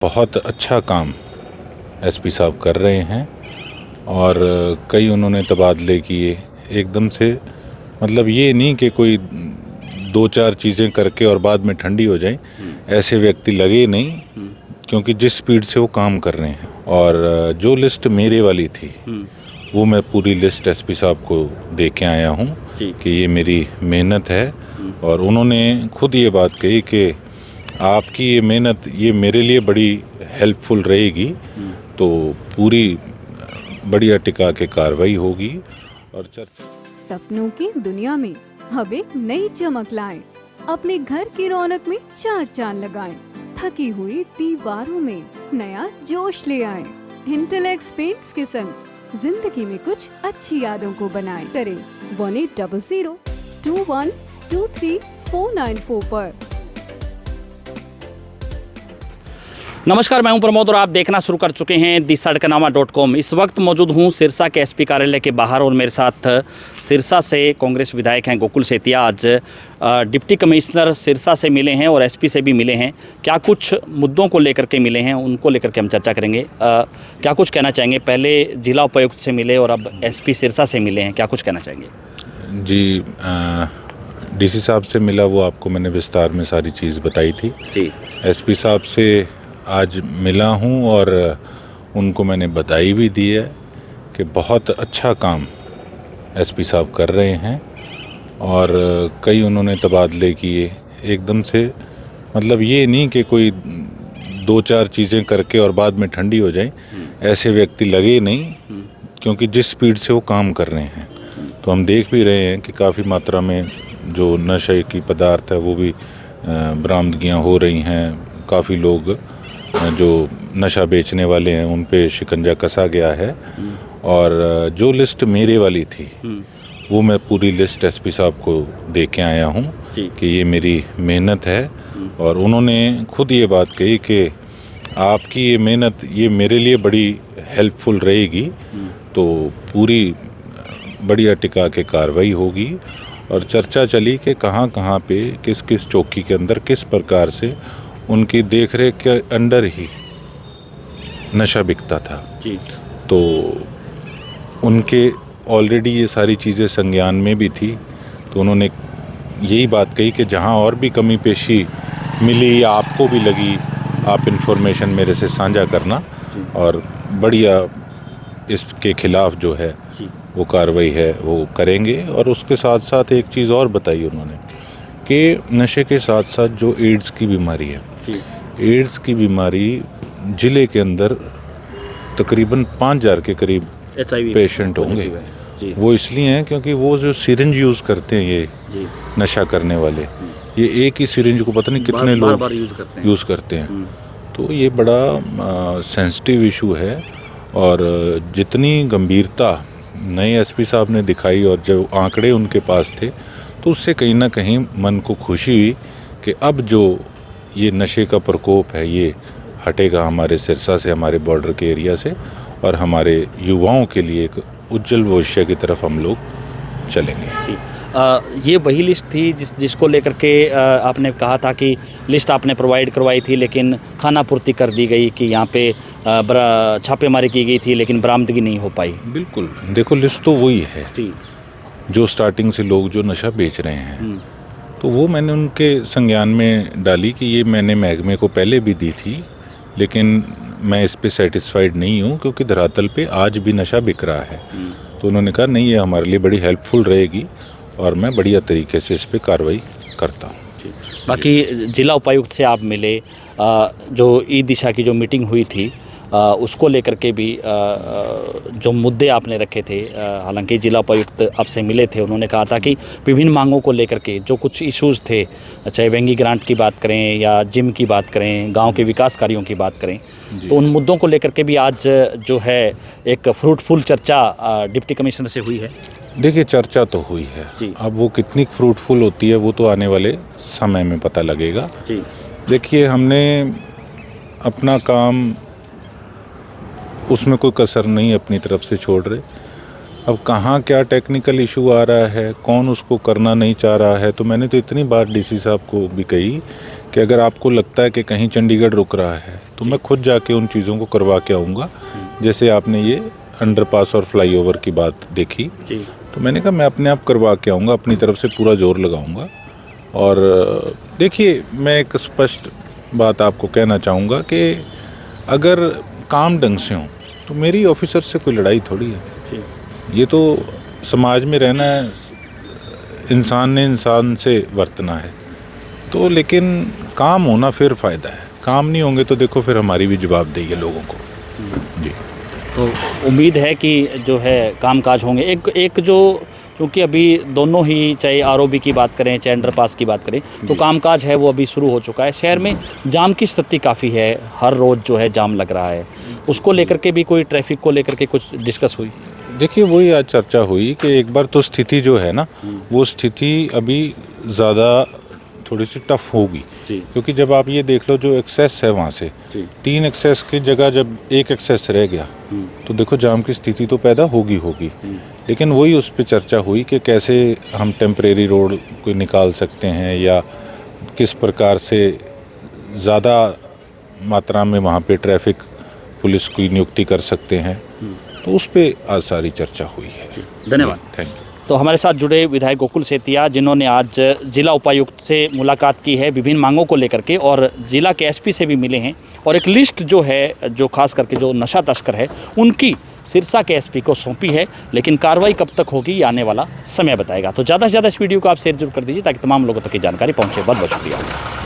बहुत अच्छा काम एसपी साहब कर रहे हैं और कई उन्होंने तबादले किए एकदम से। मतलब ये नहीं कि कोई दो चार चीज़ें करके और बाद में ठंडी हो जाए, ऐसे व्यक्ति लगे नहीं, क्योंकि जिस स्पीड से वो काम कर रहे हैं। और जो लिस्ट मेरे वाली थी वो मैं पूरी लिस्ट एसपी साहब को दे के आया हूँ कि ये मेरी मेहनत है। और उन्होंने खुद ये बात कही कि आपकी ये मेहनत ये मेरे लिए बड़ी हेल्पफुल रहेगी, तो पूरी बढ़िया टिका के कार्रवाई होगी। और सपनों की दुनिया में अब एक नई चमक लाएं, अपने घर की रौनक में चार चांद लगाएं, थकी हुई दीवारों में नया जोश ले आएं। इंटेलेक्स पेंट्स के संग जिंदगी में कुछ अच्छी यादों को बनाएं। करें 180021239494 पर। नमस्कार, मैं हूं प्रमोद और आप देखना शुरू कर चुके हैं दी-सड़कनामा.com। इस वक्त मौजूद हूं सिरसा के एसपी कार्यालय के बाहर और मेरे साथ सिरसा से कांग्रेस विधायक हैं गोकुल सेतिया। आज डिप्टी कमिश्नर सिरसा से मिले हैं और एसपी से भी मिले हैं। क्या कुछ मुद्दों को लेकर के मिले हैं, उनको लेकर के हम चर्चा करेंगे। क्या कुछ कहना चाहेंगे? पहले जिला उपायुक्त से मिले और अब एसपी सिरसा से मिले हैं, क्या कुछ कहना चाहेंगे? जी, डीसी साहब से मिला, वो आपको मैंने विस्तार में सारी चीज़ बताई थी जी। एसपी साहब से आज मिला हूँ और उनको मैंने बधाई भी दी है कि बहुत अच्छा काम एसपी साहब कर रहे हैं। और कई उन्होंने तबादले किए एकदम से। मतलब ये नहीं कि कोई दो चार चीज़ें करके और बाद में ठंडी हो जाए, ऐसे व्यक्ति लगे नहीं, क्योंकि जिस स्पीड से वो काम कर रहे हैं। तो हम देख भी रहे हैं कि काफ़ी मात्रा में जो नशे की पदार्थ है वो भी बरामदगियाँ हो रही हैं। काफ़ी लोग जो नशा बेचने वाले हैं उन पे शिकंजा कसा गया है। और जो लिस्ट मेरे वाली थी वो मैं पूरी लिस्ट एसपी साहब को दे के आया हूँ कि ये मेरी मेहनत है। और उन्होंने खुद ये बात कही कि आपकी ये मेहनत ये मेरे लिए बड़ी हेल्पफुल रहेगी, तो पूरी बढ़िया टिका के कार्रवाई होगी। और चर्चा चली कि कहाँ कहाँ पे किस किस चौकी के अंदर किस प्रकार से उनकी देखरेख के अंडर ही नशा बिकता था जी। तो उनके ऑलरेडी ये सारी चीज़ें संज्ञान में भी थी। तो उन्होंने यही बात कही कि जहाँ और भी कमी पेशी मिली या आपको भी लगी, आप इन्फॉर्मेशन मेरे से साझा करना और बढ़िया इसके खिलाफ जो है वो कार्रवाई है वो करेंगे। और उसके साथ साथ एक चीज़ और बताई उन्होंने कि नशे के साथ साथ जो एड्स की बीमारी है, एड्स की बीमारी ज़िले के अंदर तकरीबन 5000 के करीब पेशेंट होंगे। वो इसलिए हैं क्योंकि वो जो सिरिंज यूज़ करते हैं ये नशा करने वाले, ये एक ही सिरिंज को पता नहीं कितने लोग यूज़ करते हैं। तो ये बड़ा सेंसिटिव इशू है। और जितनी गंभीरता नए एसपी साहब ने दिखाई और जो आंकड़े उनके पास थे, तो उससे कहीं ना कहीं मन को खुशी हुई कि अब जो ये नशे का प्रकोप है ये हटेगा हमारे सिरसा से, हमारे बॉर्डर के एरिया से, और हमारे युवाओं के लिए एक उज्जवल भविष्य की तरफ हम लोग चलेंगे। ये वही लिस्ट थी जिसको लेकर के आपने कहा था कि लिस्ट आपने प्रोवाइड करवाई थी, लेकिन खानापूर्ति कर दी गई कि यहाँ पे छापेमारी की गई थी लेकिन बरामदगी नहीं हो पाई। बिल्कुल, देखो लिस्ट तो वही है जो स्टार्टिंग से लोग जो नशा बेच रहे हैं, तो वो मैंने उनके संज्ञान में डाली कि ये मैंने महकमे को पहले भी दी थी, लेकिन मैं इस पे सेटिस्फाइड नहीं हूँ क्योंकि धरातल पे आज भी नशा बिक रहा है। तो उन्होंने कहा नहीं, ये हमारे लिए बड़ी हेल्पफुल रहेगी और मैं बढ़िया तरीके से इस पे कार्रवाई करता हूँ। बाकी जिला उपायुक्त से आप मिले, जो ई दिशा की जो मीटिंग हुई थी उसको लेकर के भी जो मुद्दे आपने रखे थे, हालांकि जिला उपायुक्त आपसे मिले थे, उन्होंने कहा था कि विभिन्न मांगों को लेकर के जो कुछ इश्यूज़ थे, चाहे वेंगी ग्रांट की बात करें या जिम की बात करें, गांव के विकास कार्यों की बात करें, तो उन मुद्दों को लेकर के भी आज जो है एक फ्रूटफुल चर्चा डिप्टी कमिश्नर से हुई है। देखिए, चर्चा तो हुई है, अब वो कितनी फ्रूटफुल होती है वो तो आने वाले समय में पता लगेगा। देखिए, हमने अपना काम उसमें कोई कसर नहीं अपनी तरफ से छोड़ रहे। अब कहाँ क्या टेक्निकल इशू आ रहा है, कौन उसको करना नहीं चाह रहा है, तो मैंने तो इतनी बार डीसी साहब को भी कही कि अगर आपको लगता है कि कहीं चंडीगढ़ रुक रहा है तो मैं खुद जाके उन चीज़ों को करवा के आऊँगा। जैसे आपने ये अंडरपास और फ्लाईओवर की बात देखी, तो मैंने कहा मैं अपने आप करवा के आऊँगा, अपनी तरफ से पूरा जोर लगाऊँगा। और देखिए, मैं एक स्पष्ट बात आपको कहना चाहूँगा कि अगर काम ढंग से हो तो मेरी ऑफिसर से कोई लड़ाई थोड़ी है। ये तो समाज में रहना है, इंसान ने इंसान से वर्तना है, तो लेकिन काम होना फिर फ़ायदा है। काम नहीं होंगे तो देखो फिर हमारी भी जवाबदेही है लोगों को। जी, तो उम्मीद है कि जो है कामकाज होंगे। एक जो, क्योंकि अभी दोनों ही, चाहे आरओबी की बात करें चाहे अंडरपास की बात करें, तो कामकाज है वो अभी शुरू हो चुका है। शहर में जाम की स्थिति काफ़ी है, हर रोज़ जो है जाम लग रहा है। उसको लेकर के भी कोई, ट्रैफिक को लेकर के कुछ डिस्कस हुई? देखिए वही आज चर्चा हुई कि एक बार तो स्थिति जो है ना, वो स्थिति अभी ज़्यादा थोड़ी सी टफ होगी, क्योंकि जब आप ये देख लो जो एक्सेस है वहाँ से 3 एक्सेस की जगह जब 1 एक्सेस रह गया तो देखो जाम की स्थिति तो पैदा होगी। लेकिन वही उस पर चर्चा हुई कि कैसे हम टेम्परेरी रोड को निकाल सकते हैं या किस प्रकार से ज़्यादा मात्रा में वहाँ पे ट्रैफिक पुलिस की नियुक्ति कर सकते हैं, तो उस पे आज सारी चर्चा हुई है। धन्यवाद। Thank you. तो हमारे साथ जुड़े विधायक गोकुल सेतिया, जिन्होंने आज जिला उपायुक्त से मुलाकात की है विभिन्न मांगों को लेकर के, और जिला के एसपी से भी मिले हैं, और एक लिस्ट जो है, जो खास करके जो नशा तस्कर है उनकी सिरसा के एसपी को सौंपी है। लेकिन कार्रवाई कब तक होगी ये आने वाला समय बताएगा। तो ज़्यादा से ज़्यादा इस वीडियो को आप शेयर जरूर कर दीजिए ताकि तमाम लोगों तक की जानकारी पहुँचे। बहुत बहुत शुक्रिया।